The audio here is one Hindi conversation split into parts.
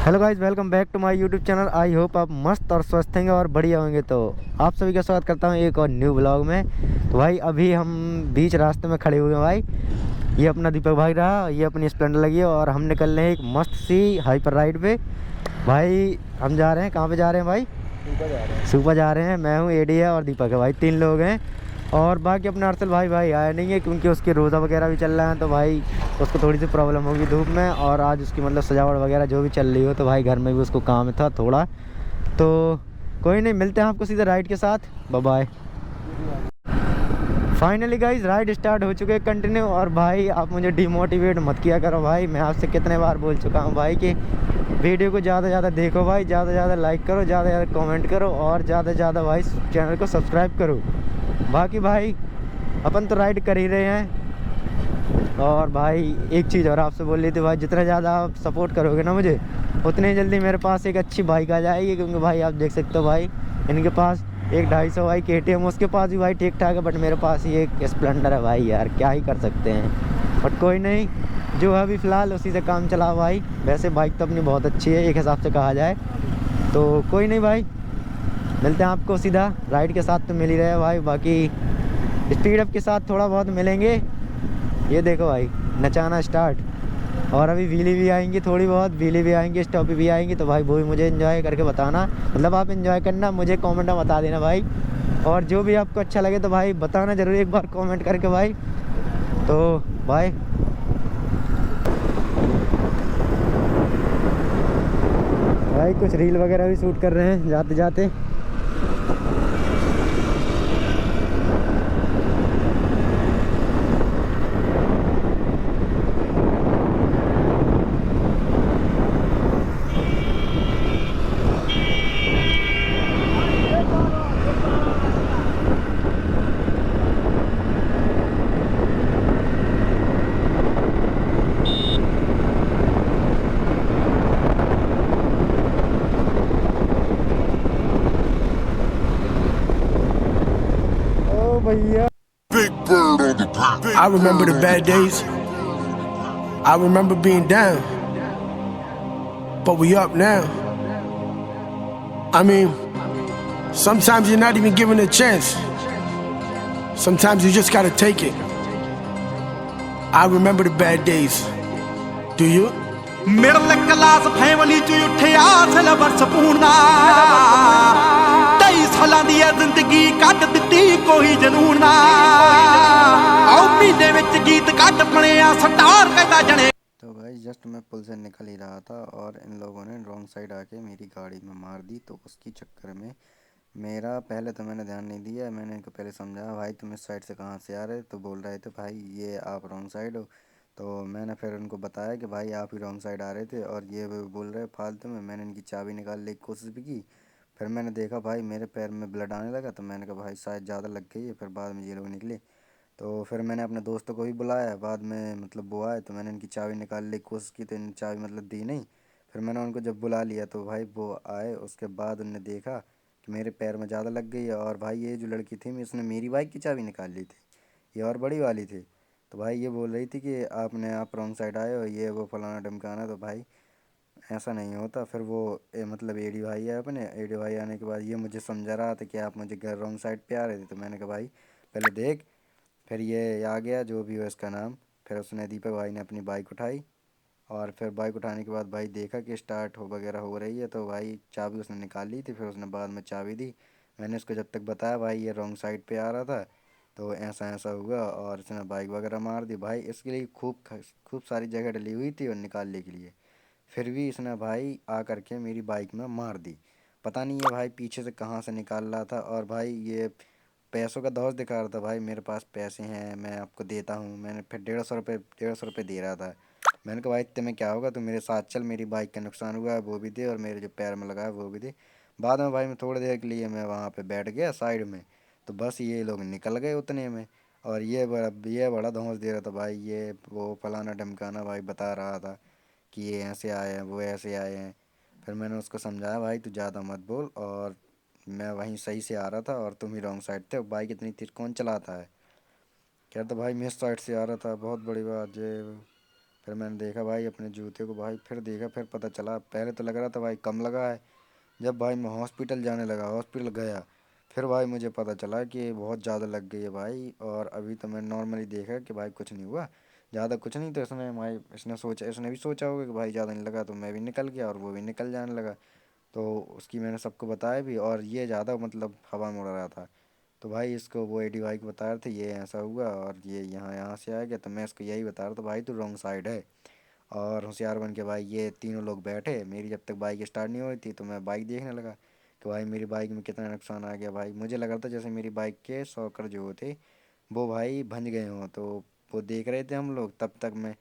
Hello guys, welcome back to my YouTube channel. I hope आप मस्त और स्वस्थ होंगे और बढ़िया होंगे। तो आप सभी का स्वागत करता हूं एक और न्यू ब्लॉग में। तो भाई अभी हम बीच रास्ते में खड़े हुए हैं भाई। ये अपना दीपक भाई रहा, ये अपनी स्प्लेंडर लगी है और हम निकल रहे हैं एक मस्त सी हाइपर राइड पे। भाई हम जा रहे हैं, कहाँ पे जा रहे हैं भाई? सुपा जा रहे हैं। मैं हूँ, एडी है और दीपक है भाई, 3 लोग हैं। और बाकी अपना अर्सल भाई आया नहीं है क्योंकि उसके रोज़ा वगैरह भी चल रहा है। तो भाई उसको थोड़ी सी प्रॉब्लम होगी धूप में, और आज उसकी मतलब सजावट वगैरह जो भी चल रही हो, तो भाई घर में भी उसको काम था थोड़ा। तो कोई नहीं, मिलते हैं आपको सीधे राइड के साथ। Bye bye. Finally guys ride start हो चुके हैं कंटिन्यू। और भाई आप मुझे डिमोटिवेट मत किया करो भाई, मैं आपसे कितने बार बोल चुका हूँ भाई कि वीडियो को ज़्यादा से ज़्यादा देखो भाई, ज़्यादा से ज़्यादा लाइक करो, ज़्यादा से ज़्यादा कमेंट करो और ज़्यादा से ज़्यादा भाई चैनल को सब्सक्राइब करो। बाकी भाई अपन तो राइड कर ही रहे हैं। और भाई एक चीज़ और आपसे बोल रही थी भाई, जितना ज़्यादा आप सपोर्ट करोगे ना मुझे, उतनी जल्दी मेरे पास एक अच्छी बाइक आ जाएगी। क्योंकि भाई आप देख सकते हो भाई, इनके पास एक 250 भाई KTM, उसके पास भी भाई ठीक ठाक है, बट मेरे पास ही एक स्प्लेंडर है भाई। यार क्या ही कर सकते हैं, बट कोई नहीं, जो है अभी फ़िलहाल उसी से काम चला भाई। वैसे बाइक तो अपनी बहुत अच्छी है एक हिसाब से कहा जाए। तो कोई नहीं भाई, मिलते हैं आपको सीधा राइड के साथ। तो मिल ही रहे भाई, बाकी स्पीड अप के साथ थोड़ा बहुत मिलेंगे। ये देखो भाई, नचाना स्टार्ट। और अभी व्हीली भी आएंगी, थोड़ी बहुत व्हीली भी आएंगी, स्टॉप भी आएंगी। तो भाई वो भी मुझे एंजॉय करके बताना, मतलब आप एंजॉय करना, मुझे कमेंट में बता देना भाई। और जो भी आपको अच्छा लगे तो भाई बताना ज़रूर एक बार कमेंट करके भाई। तो भाई भाई कुछ रील वगैरह भी शूट कर रहे हैं जाते जाते। ओ भैया, I remember the bad days. I remember being down, but we up now. I mean, sometimes you're not even given a chance. Sometimes you just gotta take it. I remember the bad days. Do you? Middle class family ਚ ਉੱਠਿਆ ਸਿਲਵਰ ਸਪੂਨ ਦਾ 23 ਸਾਲਾਂ ਦੀ ਐ ਜ਼ਿੰਦਗੀ ਕੱਟ ਦਿੱਤੀ ਕੋਈ ਜਨੂਨ ਨਾ ਆਉ ਮਹੀਨੇ ਵਿੱਚ ਗੀਤ ਕੱਟ ਬਣਿਆ ਸਟਾਰ ਕਹਿੰਦਾ ਜਣੇ। तो भाई जस्ट मैं पुल से निकल ही रहा था और इन लोगों ने रॉन्ग साइड आके मेरी गाड़ी में मार दी। तो उसकी चक्कर में मेरा, पहले तो मैंने ध्यान नहीं दिया, मैंने इनको पहले समझाया भाई तुम इस साइड से कहाँ से आ रहे, तो बोल रहे थे भाई ये आप रॉन्ग साइड हो। तो मैंने फिर उनको बताया कि भाई आप ही रॉन्ग साइड आ रहे थे, और ये वो बोल रहे फालतू में। मैंने इनकी चाबी निकालने की कोशिश भी की। फिर मैंने देखा भाई मेरे पैर में ब्लड आने लगा, तो मैंने कहा भाई शायद ज़्यादा लग गई है। फिर बाद में ये लोग निकले, तो फिर मैंने अपने दोस्तों को भी बुलाया बाद में, मतलब वो आए, तो मैंने इनकी चाबी निकालने की कोशिश की, तो इन चाबी मतलब दी नहीं। फिर मैंने उनको जब बुला लिया तो भाई वो आए, उसके बाद उनने देखा कि मेरे पैर में ज़्यादा लग गई है। और भाई ये जो लड़की थी, उसने मेरी बाइक की चाबी निकाल ली थी, ये और बड़ी वाली थी। तो भाई ये बोल रही थी कि आप रॉन्ग साइड आए हो, ये वो फलाना ढमकाना। तो भाई ऐसा नहीं होता। फिर वो मतलब एडी भाई है, अपने एडी भाई आने के बाद ये मुझे समझा रहा था कि आप मुझे घर रॉन्ग साइड पे आ रहे थे। तो मैंने कहा भाई पहले देख। फिर ये आ गया जो भी हो इसका नाम। फिर उसने, दीपक भाई ने अपनी बाइक उठाई, और फिर बाइक उठाने के बाद भाई देखा कि स्टार्ट हो वगैरह हो रही है, तो भाई चाबी उसने निकाल ली थी। फिर उसने बाद में चाबी दी। मैंने उसको जब तक बताया भाई ये रॉन्ग साइड पे आ रहा था, तो ऐसा ऐसा हुआ, और इसने बाइक वगैरह मार दी। भाई इसके लिए खूब सारी जगह डली हुई थी और निकालने के लिए, फिर भी इसने भाई आ करके मेरी बाइक में मार दी। पता नहीं ये भाई पीछे से कहाँ से निकाल रहा था। और भाई ये पैसों का धौंस दिखा रहा था, भाई मेरे पास पैसे हैं मैं आपको देता हूँ। मैंने फिर 150 रुपये दे रहा था। मैंने कहा भाई इतने में क्या होगा, तो मेरे साथ चल, मेरी बाइक का नुकसान हुआ है वो भी दे, और मेरे जो पैर में लगा है वो भी दे। बाद में भाई मैं थोड़ी देर के लिए मैं वहाँ पे बैठ गया साइड में, तो बस ये लोग निकल गए उतने में। और ये बड़ा धौंस दे रहा था भाई, ये वो फलाना ढमकाना भाई बता रहा था कि ये ऐसे आए हैं वो ऐसे आए हैं। फिर मैंने उसको समझाया भाई तू ज़्यादा मत बोल, और मैं वहीं सही से आ रहा था और तुम ही रॉन्ग साइड थे, बाइक इतनी तेज कौन चलाता है। कह तो भाई मैं इस साइड से आ रहा था, बहुत बड़ी बात ये। फिर मैंने देखा भाई अपने जूते को भाई, फिर देखा, फिर पता चला, पहले तो लग रहा था भाई कम लगा है। जब भाई मैं हॉस्पिटल जाने लगा, हॉस्पिटल गया, फिर भाई मुझे पता चला कि बहुत ज़्यादा लग गई है भाई। और अभी तो मैंने नॉर्मली देखा कि भाई कुछ नहीं हुआ, ज़्यादा कुछ नहीं। तो इसने भी सोचा होगा कि भाई ज़्यादा नहीं लगा, तो मैं भी निकल गया और वो भी निकल जाने लगा। तो उसकी मैंने सबको बताया भी, और ये ज़्यादा मतलब हवा में उड़ रहा था। तो भाई इसको वो एडी भाई को बता रहे थे ये ऐसा हुआ और ये यहाँ यहाँ से आ गया। तो मैं इसको यही बता रहा था भाई तू रॉन्ग साइड है। और होशियार बन के भाई ये तीनों लोग बैठे, मेरी जब तक बाइक स्टार्ट नहीं हो रही थी तो मैं बाइक देखने लगा कि भाई मेरी बाइक में कितना नुकसान आ गया। भाई मुझे लग रहा था जैसे मेरी बाइक के सॉकर जो थे वो भाई भंज गए हों। तो वो देख रहे थे हम लोग, तब तक मैं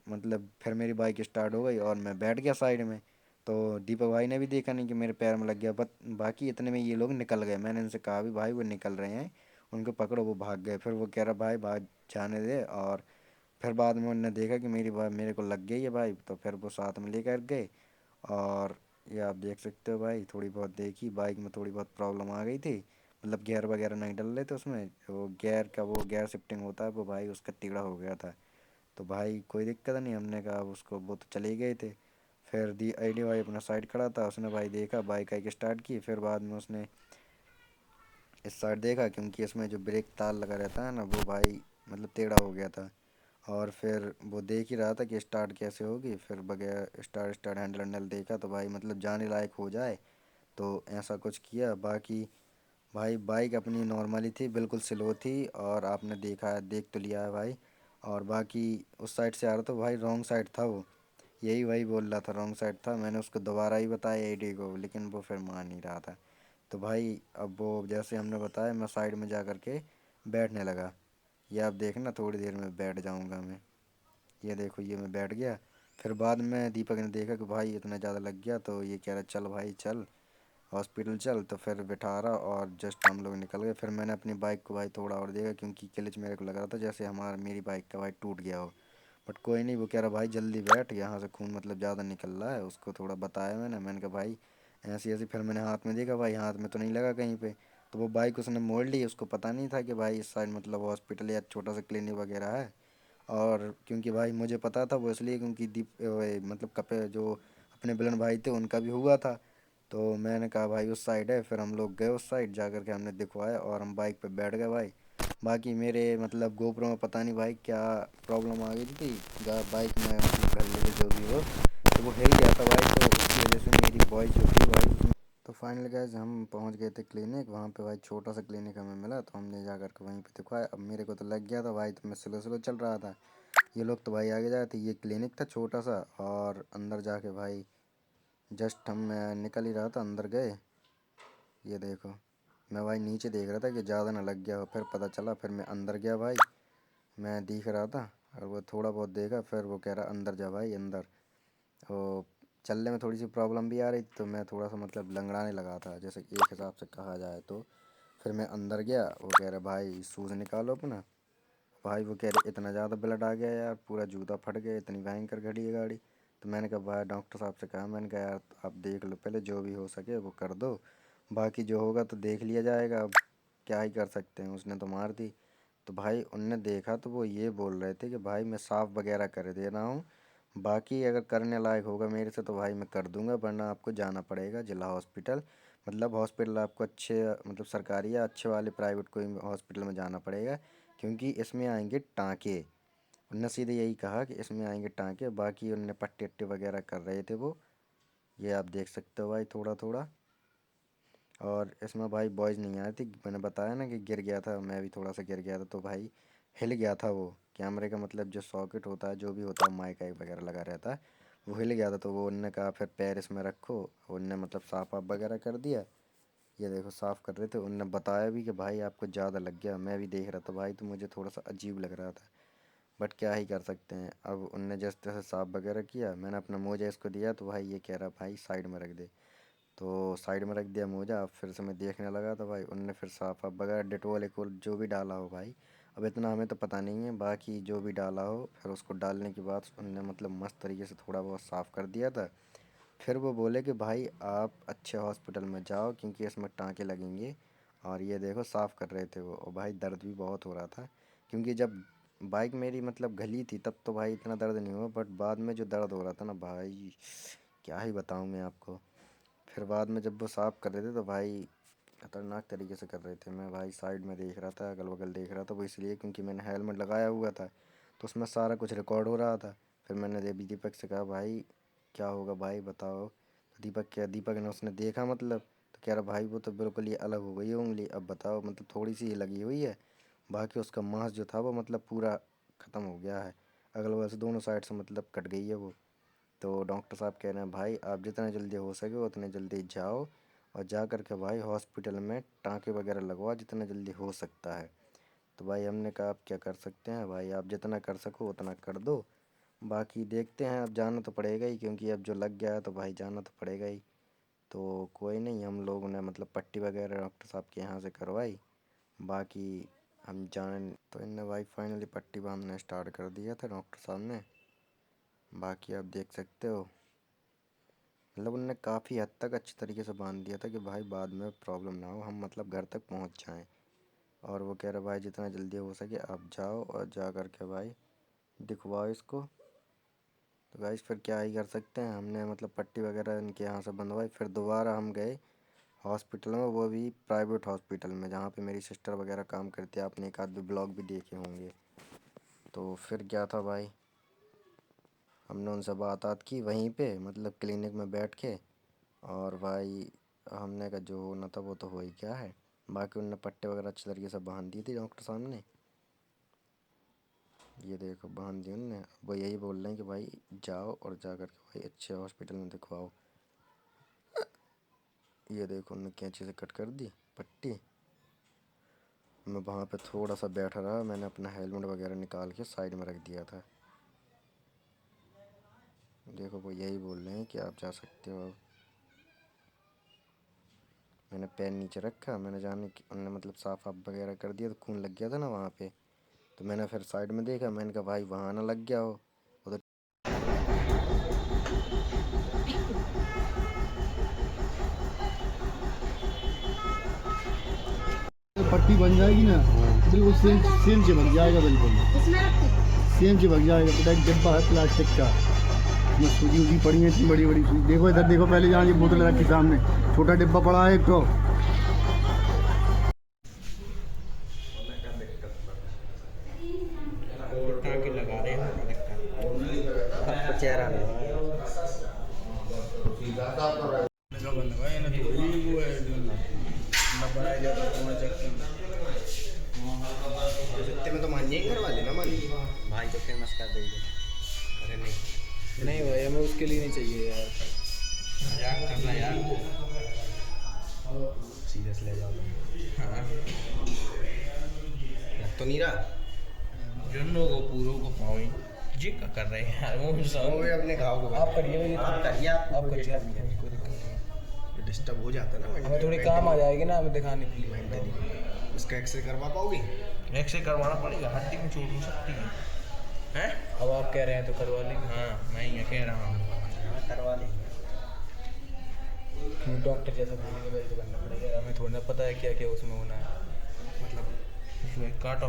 मतलब फिर मेरी बाइक स्टार्ट हो गई और मैं बैठ गया साइड में। तो दीपक भाई ने भी देखा नहीं कि मेरे पैर में लग गया, बट बाकी इतने में ये लोग निकल गए। मैंने इनसे कहा भी भाई वो निकल रहे हैं, उनको पकड़ो, वो भाग गए। फिर वो कह रहा भाई भाग जाने दे। और फिर बाद में उन्होंने देखा कि मेरी बाइक मेरे को लग गई है भाई, तो फिर वो साथ में लेकर गए। और ये आप देख सकते हो भाई, थोड़ी बहुत देखी बाइक में थोड़ी बहुत प्रॉब्लम आ गई थी, मतलब गियर वगैरह नहीं डल रहे थे उसमें। वो गियर का वो गियर शिफ्टिंग होता है वो भाई उसका टेढ़ा हो गया था। तो भाई कोई दिक्कत नहीं, हमने कहा उसको, वो तो चले ही गए थे। फिर दी आईडी भाई अपना साइड खड़ा था, उसने भाई देखा बाइक आइक स्टार्ट की। फिर बाद में उसने इस साइड देखा, क्योंकि इसमें जो ब्रेक तार लगा रहता है ना वो भाई मतलब टेढ़ा हो गया था। और फिर वो देख ही रहा था कि स्टार्ट कैसे होगी। फिर बगैर स्टार्ट स्टार्ट हैंडल हैंडल देखा तो भाई मतलब जाने लायक हो जाए, तो ऐसा कुछ किया। बाकी भाई बाइक अपनी नॉर्मली थी, बिल्कुल स्लो थी, और आपने देखा है, देख तो लिया है भाई। और बाकी उस साइड से आ रहा था भाई, रॉन्ग साइड था वो, यही वही बोल रहा था रॉन्ग साइड था। मैंने उसको दोबारा ही बताया एडी को, लेकिन वो फिर मान नहीं रहा था। तो भाई अब वो जैसे हमने बताया, मैं साइड में जा कर के बैठने लगा। ये आप देखना थोड़ी देर में बैठ जाऊंगा मैं। ये देखो ये मैं बैठ गया। फिर बाद में दीपक ने देखा कि भाई इतना ज़्यादा लग गया, तो ये कह रहा चल भाई चल हॉस्पिटल चल। तो फिर बिठा रहा और जस्ट हम लोग निकल गए। फिर मैंने अपनी बाइक को भाई थोड़ा और देखा, क्योंकि क्लच मेरे को लग रहा था जैसे हमारा मेरी बाइक का भाई टूट गया हो। बट कोई नहीं, वो कह रहा भाई जल्दी बैठ, यहाँ से खून मतलब ज़्यादा निकल रहा है। उसको थोड़ा बताया मैंने कहा भाई ऐसी ऐसी। फिर मैंने हाथ में देखा भाई, हाथ में तो नहीं लगा कहीं पे। तो वो बाइक उसने मोड़ ली, उसको पता नहीं था कि भाई इस साइड मतलब हॉस्पिटल या छोटा सा क्लिनिक वगैरह है। और क्योंकि भाई मुझे पता था वो, इसलिए क्योंकि मतलब कपे जो अपने बिलन भाई थे उनका भी हुआ था। तो मैंने कहा भाई उस साइड है। फिर हम लोग गए उस साइड, जा कर के हमने दिखवाया और हम बाइक पे बैठ गए भाई। बाकी मेरे मतलब गोप्रो में पता नहीं भाई क्या प्रॉब्लम आ गई थी, बाइक में मतलब घर लेके जो भी हो, तो वो हिल गया था भाई। तो उसकी वजह से मेरी वॉइस जो थी भाई तो फाइनली गैस हम पहुंच गए थे क्लिनिक। वहाँ पे भाई छोटा सा क्लिनिक हमें मिला, तो हमने जा कर के वहीं पे दिखवाया। अब मेरे को तो लग गया था भाई, तो मैं स्लो स्लो चल रहा था। ये लोग तो भाई आगे जा रहे थे। ये क्लिनिक था छोटा सा, और अंदर जाके भाई जस्ट हम निकल ही रहा था, अंदर गए। ये देखो मैं भाई नीचे देख रहा था कि ज़्यादा ना लग गया हो। फिर पता चला, फिर मैं अंदर गया भाई, मैं दिख रहा था। और वो थोड़ा बहुत देखा, फिर वो कह रहा अंदर जा भाई अंदर। वो चलने में थोड़ी सी प्रॉब्लम भी आ रही, तो मैं थोड़ा सा मतलब लंगड़ाने लगा था, जैसे कि एक हिसाब से कहा जाए तो। फिर मैं अंदर गया, वो कह रहा भाई शूज़ निकालो अपना। भाई वो कह रहे इतना ज़्यादा ब्लड आ गया यार, पूरा जूता फट गया, इतनी भयंकर घड़ी है गाड़ी। तो मैंने कहा भाई डॉक्टर साहब से कहा, मैंने कहा यार आप देख लो पहले, जो भी हो सके वो कर दो, बाकी जो होगा तो देख लिया जाएगा। अब क्या ही कर सकते हैं, उसने तो मार दी। तो भाई उनने देखा तो वो ये बोल रहे थे कि भाई मैं साफ़ वगैरह कर दे रहा हूँ, बाकी अगर करने लायक होगा मेरे से तो भाई मैं कर दूंगा, वरना आपको जाना पड़ेगा जिला हॉस्पिटल। मतलब हॉस्पिटल आपको अच्छे मतलब सरकारी या अच्छे वाले प्राइवेट कोई हॉस्पिटल में जाना पड़ेगा, क्योंकि इसमें आएंगे टाँके। उनने सीधे यही कहा कि इसमें आएंगे टाँके। बाकी उनने पट्टे अट्टे वगैरह कर रहे थे वो, ये आप देख सकते हो भाई थोड़ा थोड़ा। और इसमें भाई बॉयज़ नहीं आए थे, मैंने बताया ना कि गिर गया था, मैं भी थोड़ा सा गिर गया था, तो भाई हिल गया था वो कैमरे का मतलब जो सॉकेट होता है, जो भी होता है माइक वाइक वगैरह लगा रहता है, वो हिल गया था। तो वो उनने कहा फिर पैर इसमें रखो, उनने मतलब साफ वाफ वगैरह कर दिया। ये देखो साफ़ कर रहे थे, उनने बताया भी कि भाई आपको ज़्यादा लग गया। मैं भी देख रहा था भाई, तो मुझे थोड़ा सा अजीब लग रहा था, बट क्या ही कर सकते हैं। अब उनने जैसे तैसे साफ़ वगैरह किया, मैंने अपना मोजा इसको दिया, तो भाई ये कह रहा भाई साइड में रख दे। तो साइड में रख दिया मोजा। फिर से मैं देखने लगा, तो भाई उनने फिर साफ़ वाफ वगैरह डेटोल एकोल जो भी डाला हो भाई, अब इतना हमें तो पता नहीं है, बाकी जो भी डाला हो, फिर उसको डालने के बाद उनने मतलब मस्त तरीके से थोड़ा बहुत साफ़ कर दिया था। फिर वो बोले कि भाई आप अच्छे हॉस्पिटल में जाओ, क्योंकि इसमें टाँके लगेंगे। और ये देखो साफ़ कर रहे थे वो, और भाई दर्द भी बहुत हो रहा था, क्योंकि जब बाइक मेरी मतलब घली थी तब तो भाई इतना दर्द नहीं हुआ, बट बाद में जो दर्द हो रहा था ना भाई, क्या ही बताऊँ मैं आपको। फिर बाद में जब वो साफ़ कर रहे थे तो भाई खतरनाक तरीके से कर रहे थे। मैं भाई साइड में देख रहा था, अगल बगल देख रहा था, वो इसलिए क्योंकि मैंने हेलमेट लगाया हुआ था तो उसमें सारा कुछ रिकॉर्ड हो रहा था। फिर मैंने दीपक से कहा भाई क्या होगा भाई बताओ। तो दीपक ने उसने देखा मतलब, तो कह रहा भाई वो तो बिल्कुल ही अलग हो गई है उंगली, अब बताओ मतलब थोड़ी सी ही लगी हुई है, बाकी उसका मांस जो था वो मतलब पूरा ख़त्म हो गया है, अगल बगल से दोनों साइड से मतलब कट गई है वो। तो डॉक्टर साहब कह रहे हैं भाई आप जितना जल्दी हो सके उतने जल्दी जाओ और जा कर के भाई हॉस्पिटल में टाँके वगैरह लगवाओ जितना जल्दी हो सकता है। तो भाई हमने कहा आप क्या कर सकते हैं भाई, आप जितना कर सको उतना कर दो, बाकी देखते हैं, अब जाना तो पड़ेगा ही क्योंकि अब जो लग गया है तो भाई जाना तो पड़ेगा ही। तो कोई नहीं, हम लोगों ने मतलब पट्टी वगैरह डॉक्टर साहब के यहाँ से करवाई, बाकी हम जान तो इनने भाई फाइनली पट्टी बांधना स्टार्ट कर दिया था डॉक्टर साहब ने। बाकी आप देख सकते हो मतलब उनने काफ़ी हद तक अच्छी तरीके से बांध दिया था कि भाई बाद में प्रॉब्लम ना हो, हम मतलब घर तक पहुंच जाएं। और वो कह रहा भाई जितना जल्दी हो सके आप जाओ और जा कर के भाई दिखवाओ इसको। तो गाइस फिर क्या ही कर सकते हैं, हमने मतलब पट्टी वगैरह इनके यहाँ से बंधवाई, फिर दोबारा हम गए हॉस्पिटल में, वो भी प्राइवेट हॉस्पिटल में जहाँ पे मेरी सिस्टर वगैरह काम करती है, आपने एक आध भी ब्लॉग भी देखे होंगे। तो फिर क्या था भाई, हमने उनसे बात की वहीं पे मतलब क्लिनिक में बैठ के, और भाई हमने कहा जो होना था वो तो हो ही गया है। बाकी उनने पट्टे वगैरह अच्छी तरीके से बांध दी थी डॉक्टर साहब ने, ये देखो बांध दी उनने। वो यही बोल रहे हैं कि भाई जाओ और जा कर के भाई अच्छे हॉस्पिटल में दिखवाओ। ये देखो उनने कैंची से कट कर दी पट्टी। मैं वहाँ पे थोड़ा सा बैठा रहा, मैंने अपना हेलमेट वगैरह निकाल के साइड में रख दिया था। देखो वो यही बोल रहे हैं कि आप जा सकते हो अब। मैंने पैर नीचे रखा, मैंने जाने कि उनने मतलब साफ आप वगैरह कर दिया तो खून लग गया था ना वहाँ पे, तो मैंने फिर साइड में देखा, मैंने कहा भाई वहाँ ना लग गया हो। वो तो पट्टी बन जाएगी ना, बिल्कुल सेम सेम चिपक जाएगा, बिल्कुल सेम चिपक जाएगा। बेटा एक डिब्बा है प्लास्टिक का, ये सूजी उजी पड़ी है इतनी बड़ी बड़ी सूजी। देखो इधर देखो, पहले जहाँ ये बोतल रखी सामने छोटा डिब्बा पड़ा है एक तो। लगा रहे चेहरा में तो मान जाएंगे, करवा लेना मान भाई तो फेमस कर देंगे। अरे नहीं नहीं भाई हमें उसके लिए नहीं चाहिए यार। मजाक करना यार, सीरियस ले जाओ। हाँ तो नहीं रहा जुन्नों को पूरों को पाओ जी का कर रहे हैं यार, वो सब वो भी अपने घाव को आप करिए, आप करिए, आप करिए, कोई दिक्कत नहीं, डिस्टर्ब हो जाता है ना। हमें थोड़ी काम आ जाएगी ना हमें दिखाने के लिए। उसका एक्सरे करवा पाओगे? एक्सरे करवाना पड़ेगा, हड्डी में चोट हो सकती है हैं? अब आप कह रहे हैं तो करवा लेंगे। हाँ मैं ये कह रहा हूँ, करवा लेंगे। डॉक्टर जैसा बोलेंगे वैसे तो करना पड़ेगा, हमें थोड़ा ना पता है क्या क्या उसमें होना है। मतलब इसमें काटो।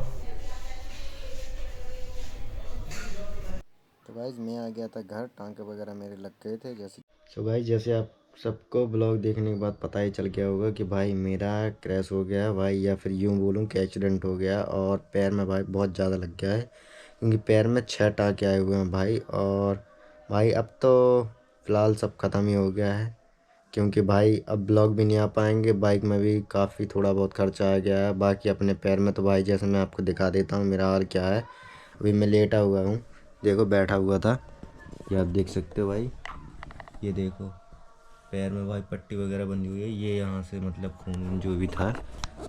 तो गाइज मैं आ गया था घर, टांके वगैरह मेरे लग गए थे जैसे। सो गाइज जैसे आप सबको ब्लॉग देखने के बाद पता ही चल गया होगा कि भाई मेरा क्रैश हो गया भाई, या फिर यूँ बोलूँ कि एक्सीडेंट हो गया, और पैर में भाई बहुत ज़्यादा लग गया है क्योंकि पैर में 6 टाँके आए हुए हैं भाई। और भाई अब तो फ़िलहाल सब ख़त्म ही हो गया है क्योंकि भाई अब ब्लॉग भी नहीं आ पाएंगे, बाइक में भी काफ़ी थोड़ा बहुत खर्चा आ गया है। बाकी अपने पैर में तो भाई जैसे मैं आपको दिखा देता हूँ मेरा हाल क्या है। अभी मैं लेटा हुआ हूँ, देखो बैठा हुआ था, ये आप देख सकते हो भाई, ये देखो पैर में भाई पट्टी वगैरह बंधी हुई है, ये यहाँ से मतलब खून जो भी था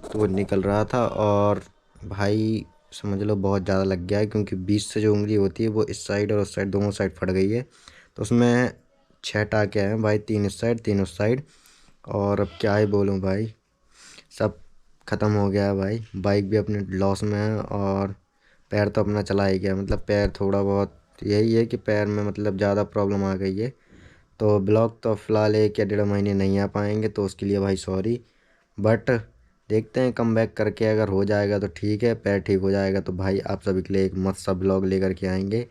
तो वो निकल रहा था। और भाई समझ लो बहुत ज़्यादा लग गया है क्योंकि बीच से जो उंगली होती है वो इस साइड और उस साइड दोनों साइड फट गई है, तो उसमें 6 टाँके आए हैं भाई, 3 इस साइड 3 उस साइड। और अब क्या ही बोलूँ भाई, सब ख़त्म हो गया है भाई, बाइक भी अपने लॉस में है और पैर तो अपना चला ही गया। मतलब पैर थोड़ा बहुत यही है कि पैर में मतलब ज़्यादा प्रॉब्लम आ गई है, तो ब्लॉग तो फ़िलहाल 1 या 1.5 महीने नहीं आ पाएंगे, तो उसके लिए भाई सॉरी। बट देखते हैं कम बैक करके, अगर हो जाएगा तो ठीक है, पैर ठीक हो जाएगा तो भाई आप सभी के लिए एक मस्त सा ब्लॉग लेकर के आएंगे।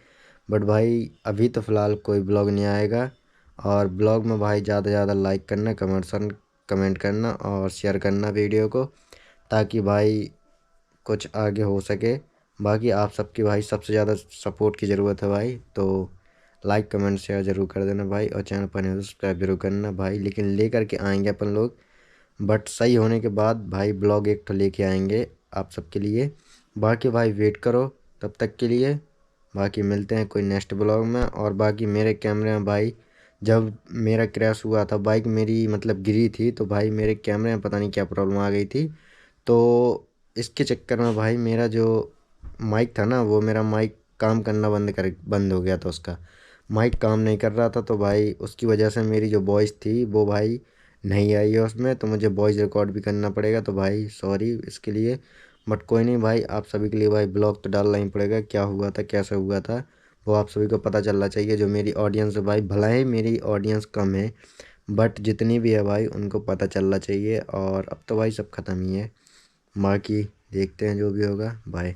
बट भाई अभी तो फ़िलहाल कोई ब्लॉग नहीं आएगा। और ब्लॉग में भाई ज़्यादा से ज़्यादा लाइक करना, कमेंट करना और शेयर करना वीडियो को, ताकि भाई कुछ आगे हो सके। बाकी आप सबकी भाई सबसे ज़्यादा सपोर्ट की ज़रूरत है भाई, तो लाइक कमेंट शेयर ज़रूर कर देना भाई, और चैनल पर नहीं हो तो सब्सक्राइब जरूर करना भाई। लेकिन लेकर के आएंगे अपन लोग, बट सही होने के बाद भाई ब्लॉग एक तो लेके आएंगे आप सबके लिए। बाकी भाई वेट करो तब तक के लिए। बाकी मिलते हैं कोई नेक्स्ट ब्लॉग में। और बाकी मेरे कैमरे में भाई, जब मेरा क्रैश हुआ था, बाइक मेरी मतलब गिरी थी, तो भाई मेरे कैमरे में पता नहीं क्या प्रॉब्लम आ गई थी, तो इसके चक्कर में भाई मेरा जो माइक था ना, वो मेरा माइक काम करना बंद हो गया था। उसका माइक काम नहीं कर रहा था, तो भाई उसकी वजह से मेरी जो वॉइस थी वो भाई नहीं आई है उसमें, तो मुझे वॉइस रिकॉर्ड भी करना पड़ेगा। तो भाई सॉरी इसके लिए, बट कोई नहीं भाई, आप सभी के लिए भाई ब्लॉग तो डालना ही पड़ेगा। क्या हुआ था, कैसे हुआ था, वो आप सभी को पता चलना चाहिए। जो मेरी ऑडियंस है भाई, भला ही मेरी ऑडियंस कम है, बट जितनी भी है भाई उनको पता चलना चाहिए। और अब तो भाई सब ख़त्म ही है, बाकी देखते हैं जो भी होगा। बाय।